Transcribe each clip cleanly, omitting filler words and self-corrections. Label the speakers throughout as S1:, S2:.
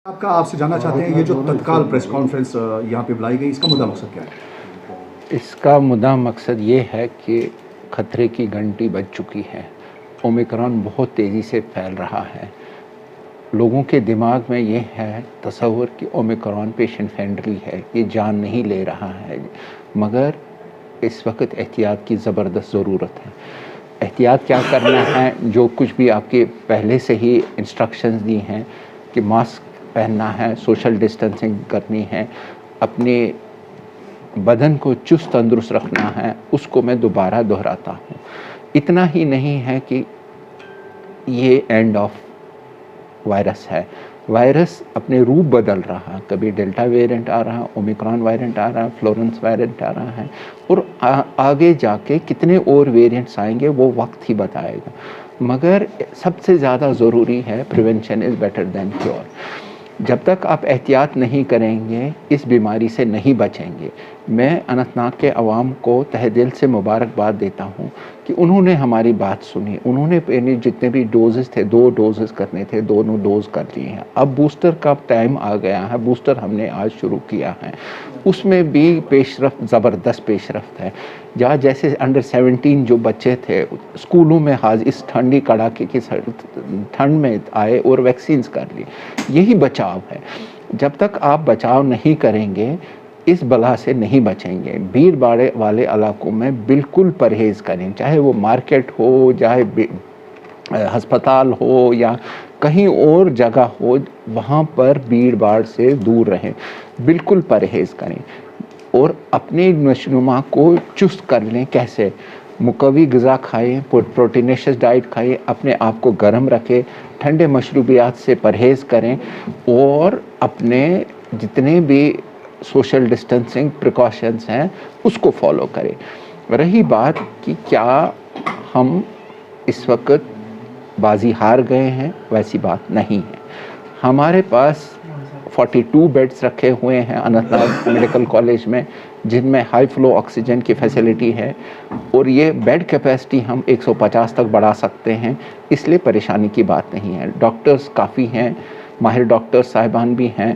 S1: آپ سے جاننا چاہتے ہیں یہ جو تتکال پریس کانفرنس یہاں پہ بلائی گئی، اس کا مدعا مقصد کیا ہے؟
S2: اس کا مدعا مقصد یہ ہے کہ خطرے کی گھنٹی بج چکی ہے۔ اومیکرون بہت تیزی سے پھیل رہا ہے۔ لوگوں کے دماغ میں یہ ہے تصور کہ اومیکرون پیشنٹ فرینڈلی ہے، یہ جان نہیں لے رہا ہے، مگر اس وقت احتیاط کی زبردست ضرورت ہے۔ احتیاط کیا کرنا ہے؟ جو کچھ بھی آپ کے پہلے سے ہی انسٹرکشنز دی ہیں کہ ماسک پہننا ہے، سوشل ڈسٹینسنگ کرنی ہے، اپنے بدن کو چست تندرست رکھنا ہے، اس کو میں دوبارہ دہراتا ہوں۔ اتنا ہی نہیں ہے کہ یہ اینڈ آف وائرس ہے، وائرس اپنے روپ بدل رہا ہے، کبھی ڈیلٹا ویرینٹ آ رہا ہے، اومیکرون وائرینٹ آ رہا ہے، فلورنس وائرینٹ آ رہا ہے، اور آگے جا کے کتنے اور ویرینٹس آئیں گے وہ وقت ہی بتائے گا، مگر سب سے زیادہ ضروری ہے prevention is better than cure. جب تک آپ احتیاط نہیں کریں گے اس بیماری سے نہیں بچیں گے۔ میں اننت ناگ کے عوام کو تہہ دل سے مبارکباد دیتا ہوں کہ انہوں نے ہماری بات سنی، انہوں نے جتنے بھی ڈوزز تھے 2 ڈوزز کرنے تھے، دونوں ڈوز کر لیے ہیں۔ اب بوسٹر کا ٹائم آ گیا ہے، بوسٹر ہم نے آج شروع کیا ہے، اس میں بھی پیش رفت زبردست پیش رفت ہے۔ جیسے انڈر 17 جو بچے تھے اسکولوں میں اس ٹھنڈی کڑاکے کی ٹھنڈ میں آئے اور ویکسینز کر لی، یہی بچاؤ ہے۔ جب تک آپ بچاؤ نہیں کریں گے اس بلا سے نہیں بچیں گے۔ بھیڑ بھاڑ والے علاقوں میں بالکل پرہیز کریں، چاہے وہ مارکیٹ ہو، چاہے ہسپتال ہو یا کہیں اور جگہ ہو، وہاں پر بھیڑ بھاڑ سے دور رہیں، بالکل پرہیز کریں، اور اپنے نشوونما کو چست کر لیں۔ کیسے؟ مقوی غذا کھائیں، پروٹینیشس ڈائٹ کھائیں، اپنے آپ کو گرم رکھیں، ٹھنڈے مشروبات سے پرہیز کریں، اور اپنے جتنے بھی سوشل ڈسٹینسنگ پریکاشنز ہیں اس کو فالو کریں۔ رہی بات کہ کیا ہم اس وقت بازی ہار گئے ہیں، ویسی بات نہیں ہے۔ ہمارے پاس 42 بیڈز رکھے ہوئے ہیں اننت ناگ میڈیکل کالج میں، جن میں ہائی فلو آکسیجن کی فیسلٹی ہے، اور یہ بیڈ کیپیسٹی ہم 150 تک بڑھا سکتے ہیں، اس لیے پریشانی کی بات نہیں ہے۔ ڈاکٹرز کافی ہیں، ماہر ڈاکٹر صاحبان بھی ہیں،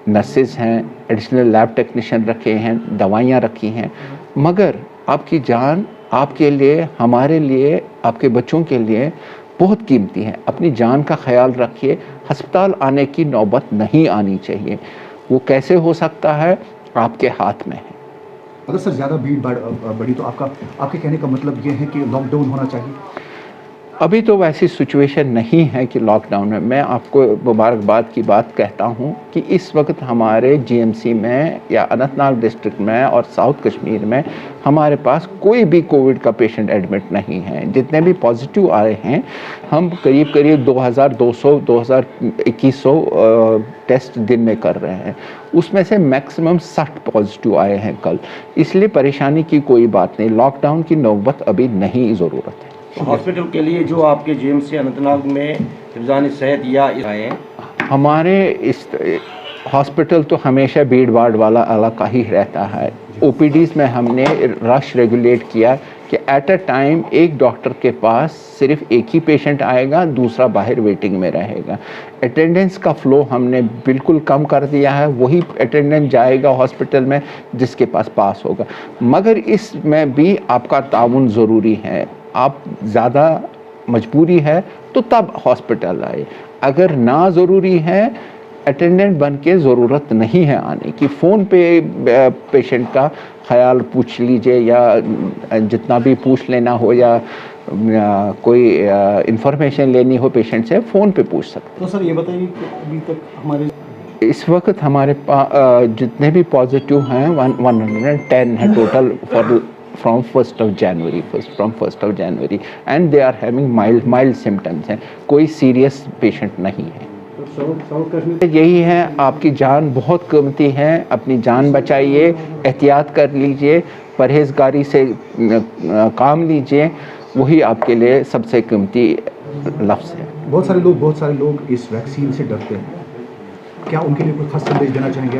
S2: نرسز ہیں، ایڈیشنل لیب ٹیکنیشین رکھے ہیں، دوائیاں رکھی ہیں، مگر آپ کی جان آپ کے لیے، ہمارے لیے، آپ کے بچوں کے لیے بہت قیمتی ہے۔ اپنی جان کا خیال رکھیے۔ ہسپتال آنے کی نوبت نہیں آنی چاہیے۔ وہ کیسے ہو سکتا ہے؟ آپ کے ہاتھ میں ہے۔
S1: اگر سر زیادہ بھیڑ بڑی تو آپ کے کہنے کا مطلب یہ ہے کہ لاک ڈاؤن ہونا چاہیے؟
S2: ابھی تو ویسی سچویشن نہیں ہے کہ لاک ڈاؤن میں آپ کو مبارکباد کی بات کہتا ہوں کہ اس وقت ہمارے جی ایم سی میں یا اننت ناگ ڈسٹرکٹ میں اور ساؤتھ کشمیر میں ہمارے پاس کوئی بھی کووڈ کا پیشنٹ ایڈمٹ نہیں ہے۔ جتنے بھی پازیٹیو آئے ہیں، ہم قریب 2200 2100 ٹیسٹ دن میں کر رہے ہیں، اس میں سے میکسیمم 60 پازیٹیو آئے ہیں کل، اس لیے پریشانی کی کوئی بات نہیں۔ لاک ڈاؤن کی نوبت ابھی نہیں ضرورت ہے۔
S3: ہاسپٹل کے لیے جو آپ کے G M C Anant Nag میں حفظان صحت یا آئے ہیں،
S2: ہمارے اس ہاسپٹل تو ہمیشہ بھیڑ بھاڑ والا علاقہ ہی رہتا ہے۔ او پی ڈیز میں ہم نے رش ریگولیٹ کیا کہ ایٹ اے ٹائم ایک ڈاکٹر کے پاس صرف ایک ہی پیشنٹ آئے گا، دوسرا باہر ویٹنگ میں رہے گا۔ اٹینڈنس کا فلو ہم نے بالکل کم کر دیا ہے، وہی اٹینڈنٹ جائے گا ہاسپٹل میں جس کے پاس ہوگا، مگر اس میں بھی آپ کا تعاون ضروری ہے۔ آپ زیادہ مجبوری ہے تو تب ہاسپٹل آئے، اگر نہ ضروری ہے اٹینڈنٹ بن کے ضرورت نہیں ہے آنے کی۔ فون پہ پیشنٹ کا خیال پوچھ لیجئے، یا جتنا بھی پوچھ لینا ہو یا کوئی انفارمیشن لینی ہو پیشنٹ سے، فون پہ پوچھ سکتے۔
S1: تو سر یہ بتائیے کہ ابھی تک ہمارے
S2: اس وقت ہمارے جتنے بھی پازیٹیو ہیں 110 ہے total from 1st of January and they are having mild symptoms ہیں، کوئی سیریس پیشنٹ نہیں ہے۔ یہی ہے، آپ کی جان بہت قیمتی ہے، اپنی جان بچائیے، احتیاط کر لیجئے، پرہیزگاری سے کام لیجئے، وہی آپ کے لیے سب سے قیمتی لفظ ہے۔
S1: بہت سارے لوگ اس ویکسین سے ڈرتے ہیں، کیا ان کے لیے کوئی خاص سندیش دینا چاہیں گے؟